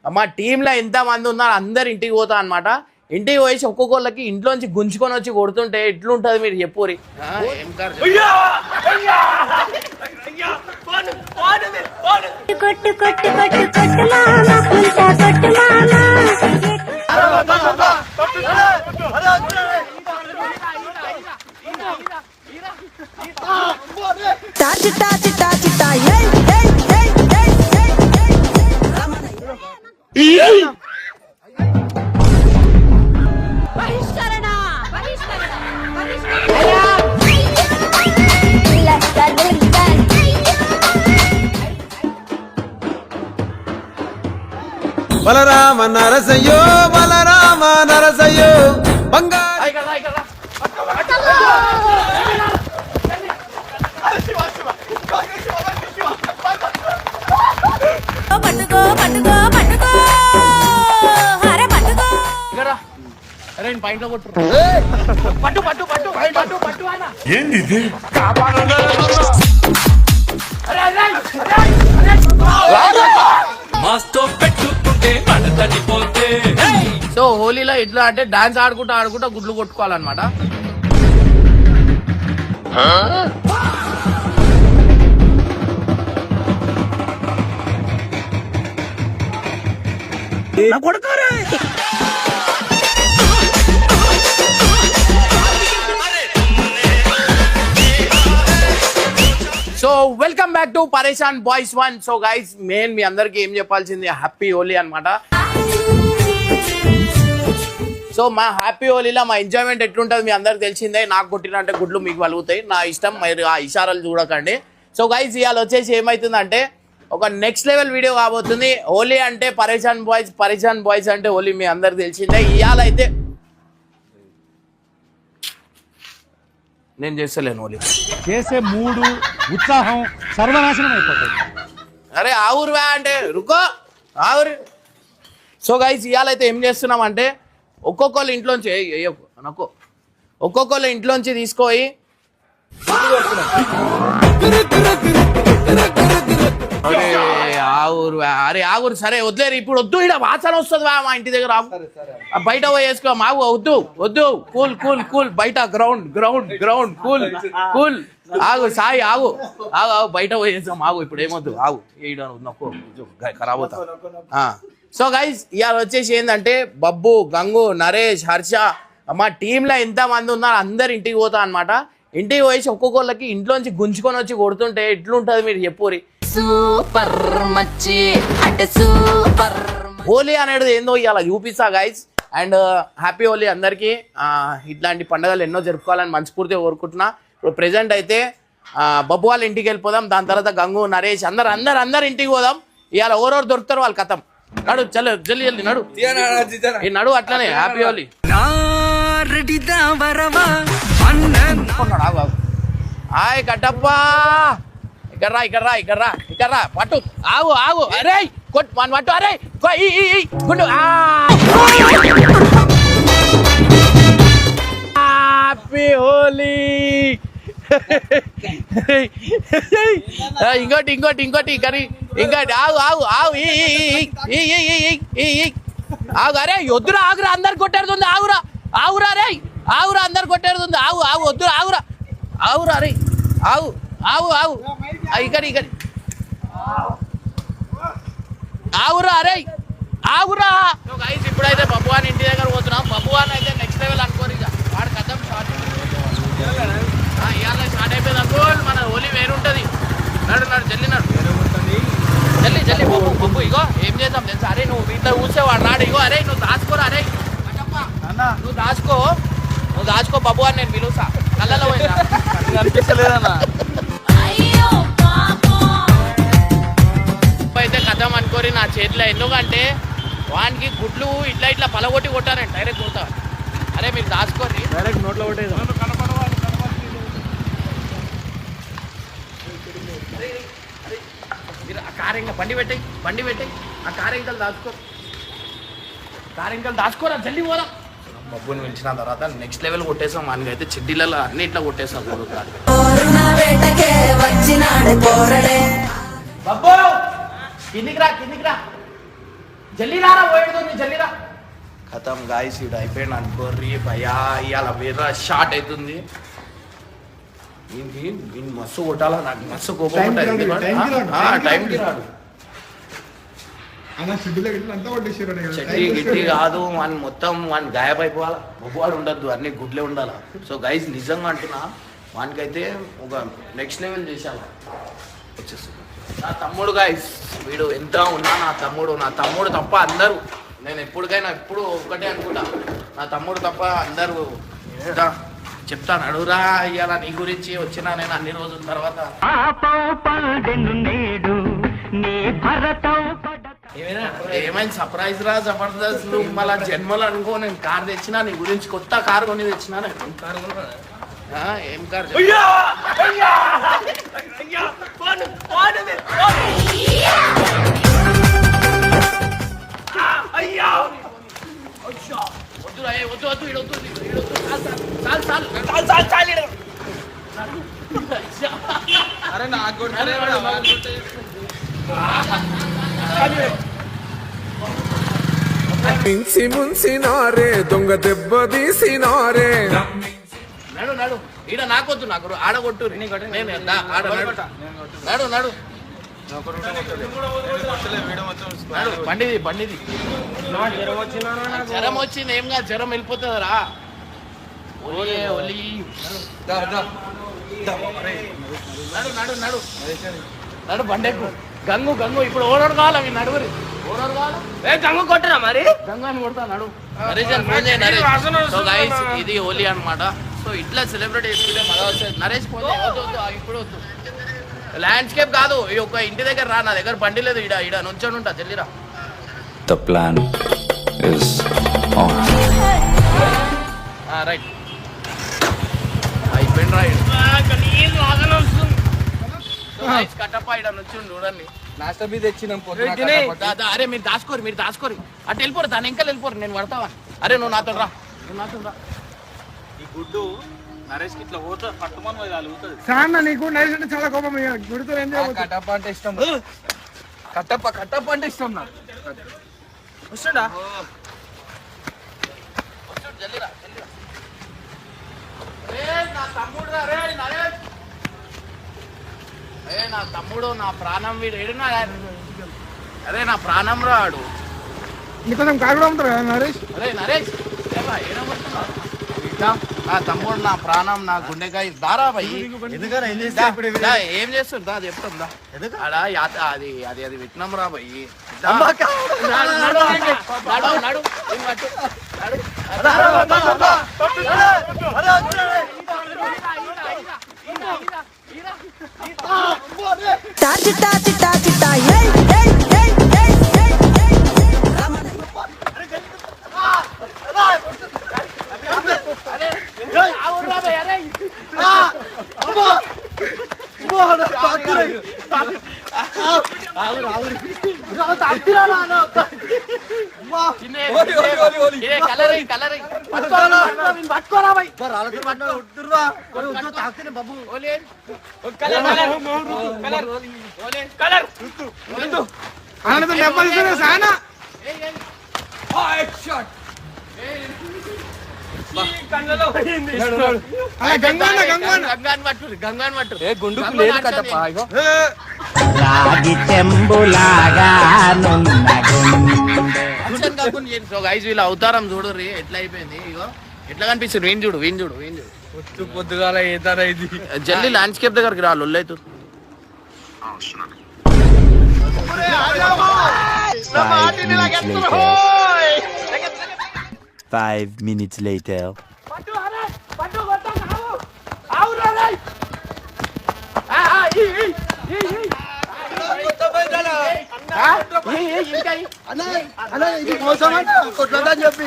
మా టీంలో ఎంతమంది ఉన్నారు అందరు ఇంటికి పోతా అనమాట. ఇంటికి పోయేసి ఒక్కొక్కళ్ళకి ఇంట్లోంచి గుంజుకొని వచ్చి కొడుతుంటే ఎట్లుంటది మీరు చెప్పురి. బలరామ నరసయ్యో బలరామ నరసయ్యో బంగారు పాయింట్లో కొట్టు పట్టు పట్టు పట్టు పట్టు పట్టు ఆయన ఏంది సో హోలీలో ఎట్లా అంటే డాన్స్ ఆడుకుంటూ ఆడుకుంటూ గుడ్లు కొట్టుకోవాలన్నమాట. సో వెల్కమ్ బ్యాక్ టు పరేషాన్ బాయ్స్ 1. సో గైస్ మెయిన్ మీ అందరికి ఏం చెప్పాల్సింది హ్యాపీ హోలీ అనమాట. సో మా హ్యాపీ హోలీలో మా ఎంజాయ్మెంట్ ఎట్లుంటుంది మీ అందరికి తెలిసిందే. నాకు కొట్టినంటే గుడ్లు మీకు వలుగుతాయి, నా ఇష్టం, మీరు ఆ ఇషారాలు చూడకండి. సో గైస్ ఇవాళ వచ్చేసి ఏమవుతుందంటే ఒక నెక్స్ట్ లెవెల్ వీడియో కాబోతుంది. హోలీ అంటే పరేషాన్ బాయ్స్ అంటే హోలీ మీ అందరికి తెలిసిందే. ఇవాళ అయితే నేను చేస్తలేను హోలీ, చేసే మూడు ఉత్సాహం సర్వనాశనం అయిపోతుంది. అరే ఆ ఊరు వా అంటే రుకో ఆ ఊరు. సో గైస్ ఇవాళ అయితే ఏం చేస్తున్నాం అంటే ఒక్కొక్కళ్ళ ఇంట్లోంచి నాకు ఒక్కొక్కళ్ళ ఇంట్లోంచి తీసుకొని అరే ఆ ఊరు అరే ఆ ఊరు సరే వద్దులేరు ఇప్పుడు వద్దు, ఇక్కడ వాసన వస్తుంది మా ఇంటి దగ్గర బయట పోయి వేసుకో మాకు వద్దు వద్దు కూల్ కూల్ కూల్ బయట ground ground ground cool cool ఆగు సాయి ఆగు ఆగు ఆగు బయట పోయి వేసాం ఆగు ఇప్పుడు ఏమొద్దు ఆగు నాకు ఖరాబ్ అవుతా. సో గైస్ ఇవాళ వచ్చేసి ఏంటంటే బబ్బు గంగు నరేష్ హర్ష మా టీంలో ఎంతమంది ఉన్నారు అందరు ఇంటికి పోతా అనమాట. ఇంటికి పోయేసి ఒక్కొక్కళ్ళకి ఇంట్లోంచి గుంజుకొని వచ్చి కొడుతుంటే ఎట్లుంటది మీరు చెప్పురి. సూపర్ మచ్చి అంటే సూపర్ హోలీ అనేది ఏందో ఇవాళ చూపిస్తా గైస్. అండ్ హ్యాపీ హోలీ అందరికీ. ఇట్లాంటి పండుగలు ఎన్నో జరుపుకోవాలని మనస్ఫూర్తిగా కోరుకుంటున్నా. ఇప్పుడు ప్రెజెంట్ అయితే బబ్బు వాళ్ళ ఇంటికి వెళ్ళిపోదాం, దాని తర్వాత గంగు నరేష్ అందరు ఇంటికి పోదాం. ఇవాళ ఎవరెవరు దొరుకుతారు వాళ్ళ కథం. నడు చల్ జల్లి జల్లి నడు నడు అట్లనే హ్యాపీ హోలీ. హాయ్ కట్టప్పా ఇక్కడ పట్టు ఆగు ఆగు అరే కొట్టు మన పట్టు అరే గుండు హ్యాపీ హోలీ. ఇంకోటి కర్రీ ఇంకోటి ఆగు ఆగు ఆగు ఆగు అరే వద్దురా ఆగురా అందరు కొట్టేరుతుంది ఆగురా ఆగురా రే ఆగురా అందరు కొట్టేరుతుంది ఆగు ఆగు వద్దురా ఆగురా ఆగురా రే ఆగు ఆగు ఆగు ఇక్కడ ఆగురా అరే ఆగురా. గైస్ ఇప్పుడైతే బబ్బువాన్ ఇంటి దగ్గర పోతున్నాం. బబ్బువాన్ అయితే నెక్స్ట్ లెవెల్ అనుకోరు, ఇక వాడు కథం షార్ట్ ఇవాళ స్టార్ట్ అయిపోయింది అనుకో. మన హోలీ వేరుంటుంది. నడు జల్లి జల్లి బొబ్బు ఇగో ఏం చేద్దాం తెలుసా. అరే నువ్వు వీటిలో కూర్చో వాడు రాడు. ఇగో అరే నువ్వు దాచుకోరా అరే నువ్వు దాచుకో బబ్బు అని నేను పిలుస్తా. కళ్ళలో అనిపించలేదన్నా అయితే కథం అనుకోరి నా చేతిలో. ఎందుకంటే వానికి గుడ్లు ఇట్లా పలగొట్టి కొట్టారండి డైరెక్ట్ కొడతా. అరే మీరు దాచుకోండి డైరెక్ట్ నోట్లో కొట్టేది. కారింకా బండి పెట్టాయి ఆ కారింకలు దాచుకోరా జల్దీ పోరా. బబ్బుని పెంచిన తర్వాత నెక్స్ట్ లెవెల్ కొట్టేసాం. మనకి అయితే చెడ్డీలలో అన్ని ఇట్లా కొట్టేసాం. బబ్బు కిందికి రా జల్లిరారా పోయేది జల్లిరా ఖతం గాయస్ ఇడు అయిపోయింది అనుకోర్రి భయా ఇవాళ వేరే షార్ట్ అవుతుంది మస్తు కొట్టాలా నాకు మస్తు కోపం ఉంటుంది టైంకి రాడు చెట్టి గిట్టి కాదు వాని మొత్తం వాని గాయబ్ అయిపోవాలా మొబ్బవాడు ఉండద్దు అన్ని గుడ్లే ఉండాలా సో గైస్ నిజంగా అంటున్నా వానికైతే ఒక నెక్స్ట్ లెవెల్ చేశాను వచ్చేస్తుంది నా తమ్ముడు గైస్ వీడు ఎంత ఉన్నా నా తమ్ముడు తప్ప అందరూ నేను ఎప్పుడు ఒకటే అనుకుంటా నా తమ్ముడు తప్ప అందరూ చెప్తాను అడుగురా ఇవాళ నీ గురించి వచ్చినా నేను అన్ని రోజుల తర్వాత ఏమైంది సర్ప్రైజ్ రా జబర్దస్త్ నువ్వు మళ్ళా జన్మలు అనుకో నేను కార్ తెచ్చినా నీ గురించి కొత్త కార్ కొని తెచ్చినా ఏం కార్ అరే నాకు మించి ముంచినారే దొంగ దెబ్బ తీసినారే నడు ఈడ నాకొద్దు నాకు ఆడగొట్టు నడు నడు బండిది జ్వరం వచ్చింది ఏం కాదు జ్వరం వెళ్ళిపోతుందిరా నడు బండెక్కు గంగు ఇప్పుడు ఓడోడు కావాలి అవి నడుగురి ఓడోడు కావాలి గంగు కొట్టరా మరి గంగు అని కొడతా నడు సో గైస్ ఇది హోలీ అన్నమాట సో ఇట్లా సెలబ్రేట్ చేసుకుంటే మళ్ళీ వస్తుంది నరేష్ ఫోన్ వద్దు ఇప్పుడు వద్దు ల్యాండ్స్కేప్ కాదు ఈ ఒక ఇంటి దగ్గర రా నా దగ్గర బండి లేదు ఇడ నుంచొని ఉంటా చెల్లిరా The plan is on. Right అయిపోయింది రైట్ కట్టప్ప ఇడ నుంచి చూడండి నాస్టా మీద తెచ్చినాం అరే మీరు దాచుకోరు అటు వెళ్ళిపోరు దాని ఇంకా వెళ్ళిపోరు నేను పడతావా అరే నువ్వు నాతో రా ఈ గుడ్డు నరేష్ కి ఇట్లా పోతా పట్టుమని కలుగుతుంది సాన్న నీకు నరేష్ అంటే చాలా కోపం గుడితో ఏం చేయవచ్చు కట్టప్ప అంటే ఇష్టం కట్టప్ప అంటే ఇష్టం నాకు వస్తుండా జల్లిరా నా తమ్ముడు రే నరేష్ నా తమ్ముడు నా ప్రాణం వీడు ఏడున్నా అరే నా ప్రాణం రాడు నీకోసం కారు కూడా అమ్ముతారు కదా నరేష్ అరే నరేష్ నా తమ్ముడు నా ప్రాణం నా గుండెకాయ దారా భయ్ ఏం చేస్తుంది దా చెప్తాం దా అది విట్నం రా భయ్ ఆనందం దెబ్బలు సానా గంగాన్ పట్టు గుండుకు లేదు కట్టప్ప ఇగో వీళ్ళ అవతారం చూడుర్రి ఎట్లా అయిపోయింది ఇగో ఎట్లా కనిపిస్తుంది వీణ్ చూడు పొద్దుగాల ఏతారా ఇది జల్దీ ల్యాండ్స్కేప్ దగ్గరికి రా లొల్లైతు 5 minutes later. ఇది మోసం కొట్టదని చెప్పి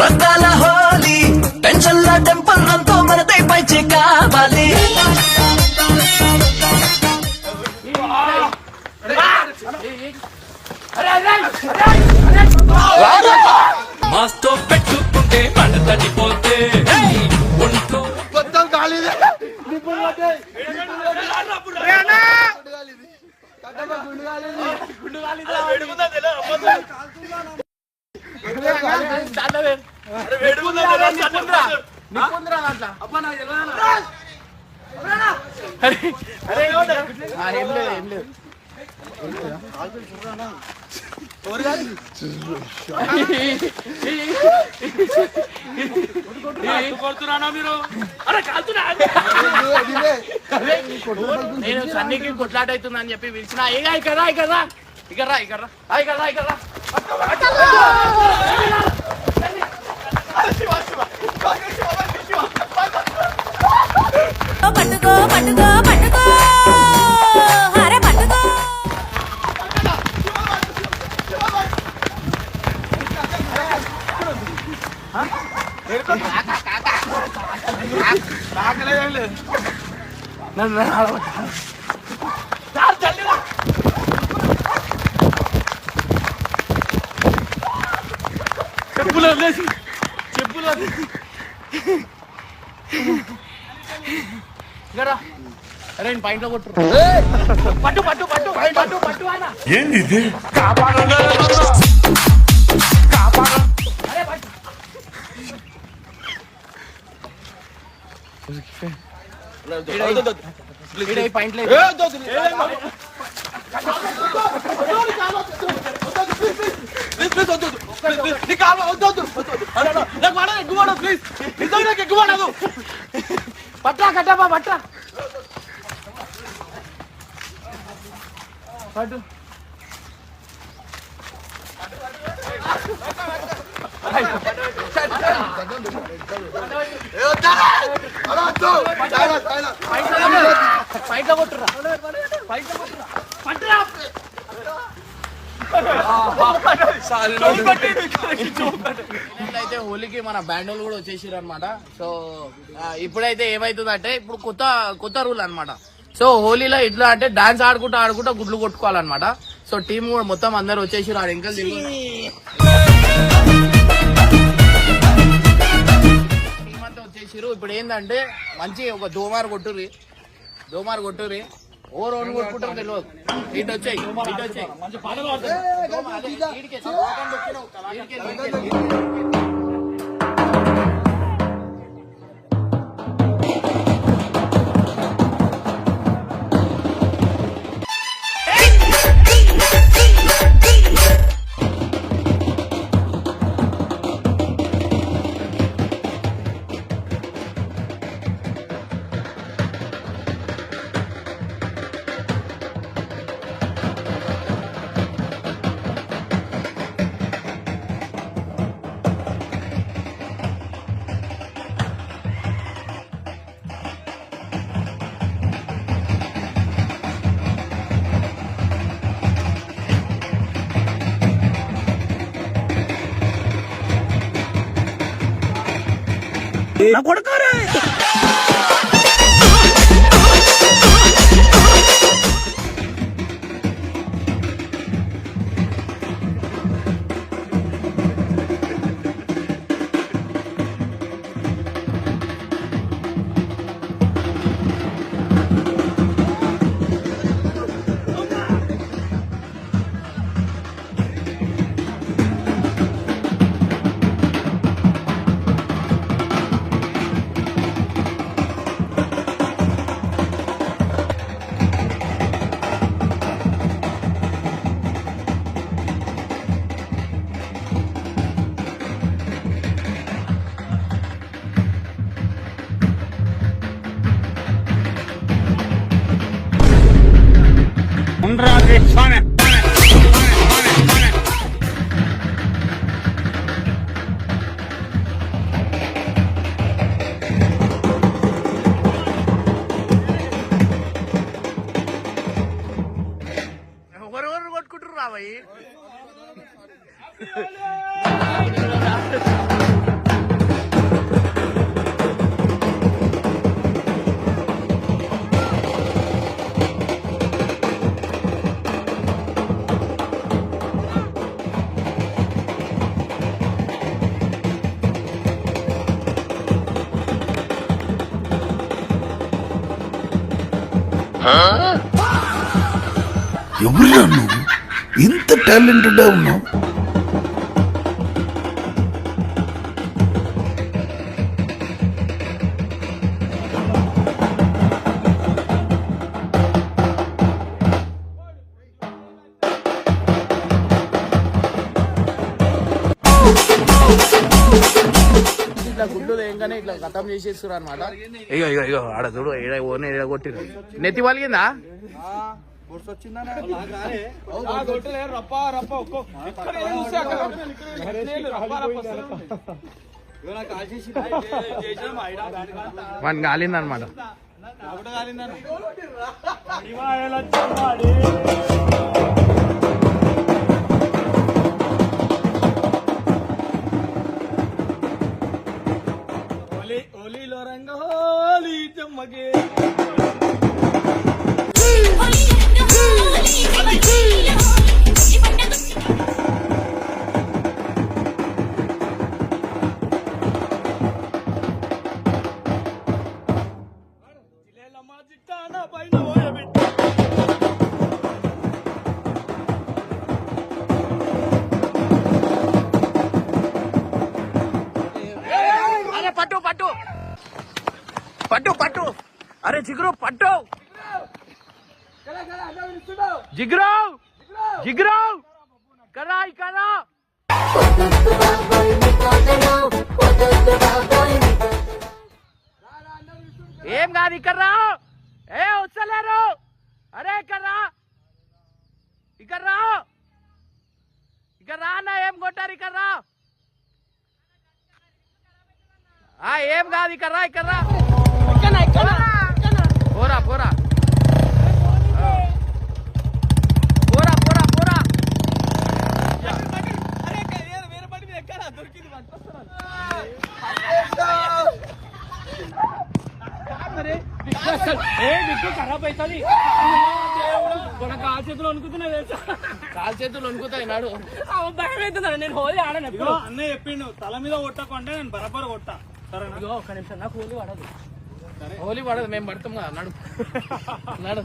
రంగాల హోలీ టెన్షన్ల టెంపల్ రంతో మనదై పైచి కావాలి మాస్తో పెట్టుకుంటే మన తడిపోతే ఒంట్లో మొత్తం ఖాళీదే నిప్పులు పడ్డాయి. రేనా! కట్టప్ప గుండు కాలేదు. ఏం లేదు ఏం లేదు నేను సన్నీకి కొట్లాట అవుతుంది అని చెప్పి పిలిచిన ఇక్కడ పట్టుకో పట్టుకో పట్టుకో అరే పట్టుకో చెప్పులు వదిలేసి ఇక్కడ అరే పాయింట్ లో కొట్టు పట్టు పట్టు పట్టు పట్టు పట్టు ఆయన అరే పట్టు పాయింట్ లేదు పట్రా కట్టప్ప పట్రా పట్టు పైట కొట్టురా పట్రా అయితే హోలీకి మన బ్యాండోలు కూడా వచ్చేసారు అనమాట. సో ఇప్పుడైతే ఏమైతుందంటే ఇప్పుడు కొత్త రూల్ అనమాట. సో హోలీలో ఇట్లా అంటే డాన్స్ ఆడుకుంటా గుడ్లు కొట్టుకోవాలన్నమాట. సో టీం కూడా మొత్తం అందరు వచ్చేసారు ఆడ ఇంకా టీం అంతా వచ్చేసారు. ఇప్పుడు ఏంటంటే మంచి ఒక దోమారు కొట్టుర్రి ఓ రోడ్డు కొట్టుకుంటారు తెలియదు. ఇటు వచ్చాయి రా భయ్ ఎవరురా నువ్వు ఇంత టాలెంటెడ్ ఉన్నావు? ఇట్లా గుడ్లు ఏంగానే ఇట్లా ఖతం చేసేస్తారు అనమాట. ఇగో ఇగో ఇగో ఆడ చూడు ఓనే కొట్టిరు. నెత్తి పలిగిందా? వాడిని కాలిందనమాట. అరే పట్టు పట్టు పట్టు పట్టు. అరే జిగ్రు పట్టు. జిగ్రు జిగ్రు కరా కరా. ఏం కాదు ఇక్కడ రా. ఏ వస్తలేరు. అరే ఇక్కడ రా ఇక్కడ రా ఇక్కడ రా అన్న. ఏం కొట్టారు ఇక్కడ రా. ఏం కాదు ఇక్కడ రా ఇక్కడ రా. పోరా పోరా పోరా పోరా పోరా. ఖరాబ్ అవుతుంది. కాలు చేతులు వణుకుతున్నాయి. కాలు చేతులు వణుకుతాయి. నాడు భయం అవుతుంది. నేను హోలీ ఆడను. అన్న చెప్పిండు తల మీద కొట్టకుంటే నేను బరాబర్ కొట్టా. సరే ఒక్క నిమిషం. నాకు హోలీ పడదు. హోలీ పడదు. మేము పడతాం కదా. నడు నడు.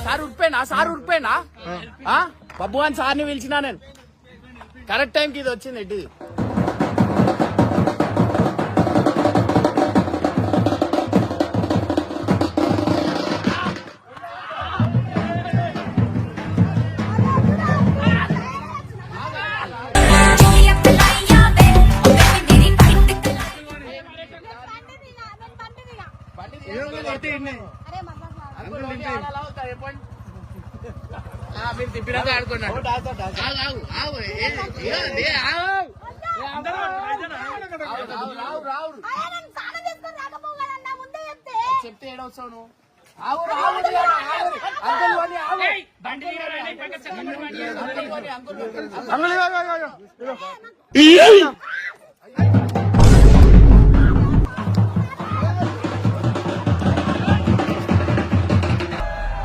సార్ ఉరిపోయినా సార్ ఉరిపోయినా. బబ్బు అని సార్ని పిలిచినా నేను. కరెక్ట్ టైంకి ఇది వచ్చింది. ఎట్టిది మీరు తిప్పినాక ఆడుకున్నాడు. చెప్తే ఏడవస్తావు నువ్వు.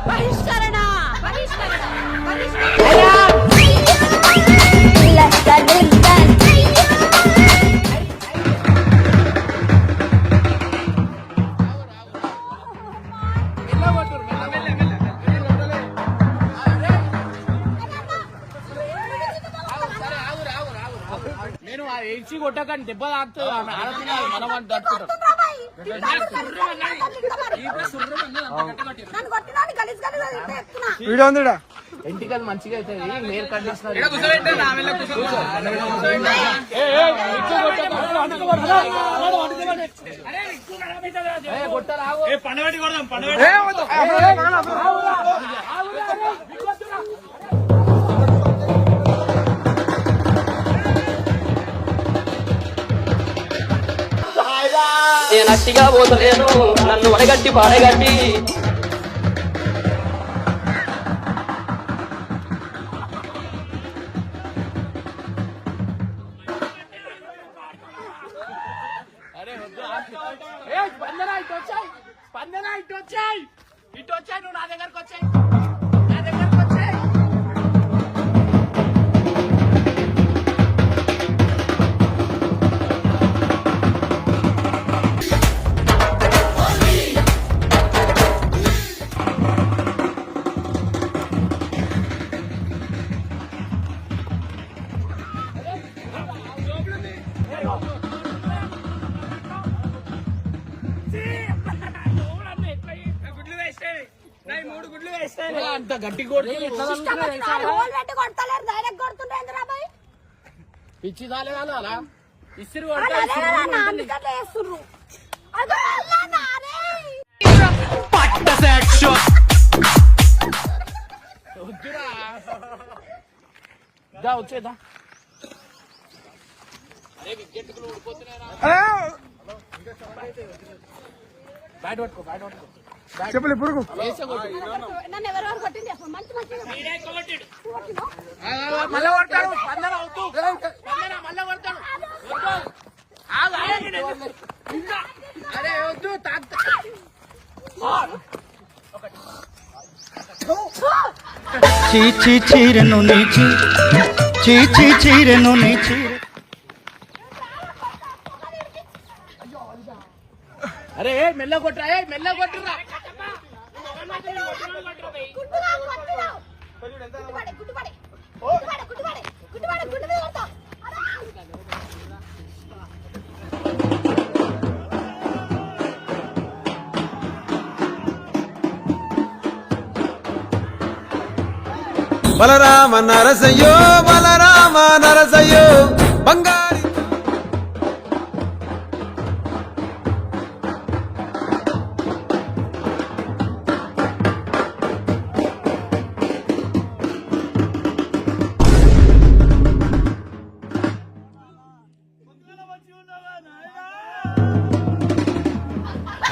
బహిష్కరణ నేను ఏడ్చి కొట్టకండి. దెబ్బ తాకుతుంది. ఆమె ఆడపిల్లలు మనం అని తట్టుకుంటాం. ఎంటికలు మంచిగా అవుతుంది. హెయిర్ కండిషనర్ కొట్టారు. అట్టిగా పోతలేను నన్ను వడగట్టి పాడగట్టి స్పందన ఇటు వచ్చాయి, స్పందన ఇటు వచ్చాయి, ఇటు వచ్చాయి, నువ్వు నా దగ్గరకు వచ్చాయి, నా దగ్గరకు వచ్చాయి. అంత గట్టి పిచ్చి కాలేదా అలా ఇస్త్రీ వద్దురా వచ్చేదా అరే వికెట్లు ఊడిపోతున్నారా బ్యాట్ పట్టుకో బ్యాట్ పట్టుకో చెప్పలే పురుగు నన్ను ఎవరెవరు కొట్టింది మంచి మంచి మళ్ళా కొడతాడు స్పందన అవుతూ మళ్ళా కొడతాడు అరే వద్దు చీచి చీరెను నీచి చీచి చీరెను నీచి అరే మెల్ల కొట్టరా మెల్ల కొట్టురా బలరామ నరసయ్యో బలరామ నరసయ్యో బంగారి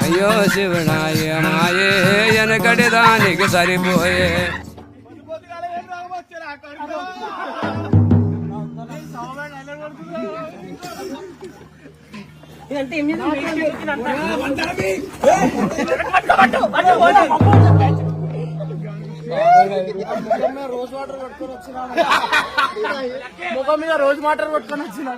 అయ్యో శివనాయ మాయే వెనకటి దానికి సరిపోయే ముఖం మీద రోజు వాటర్ పట్టుకొని వచ్చినా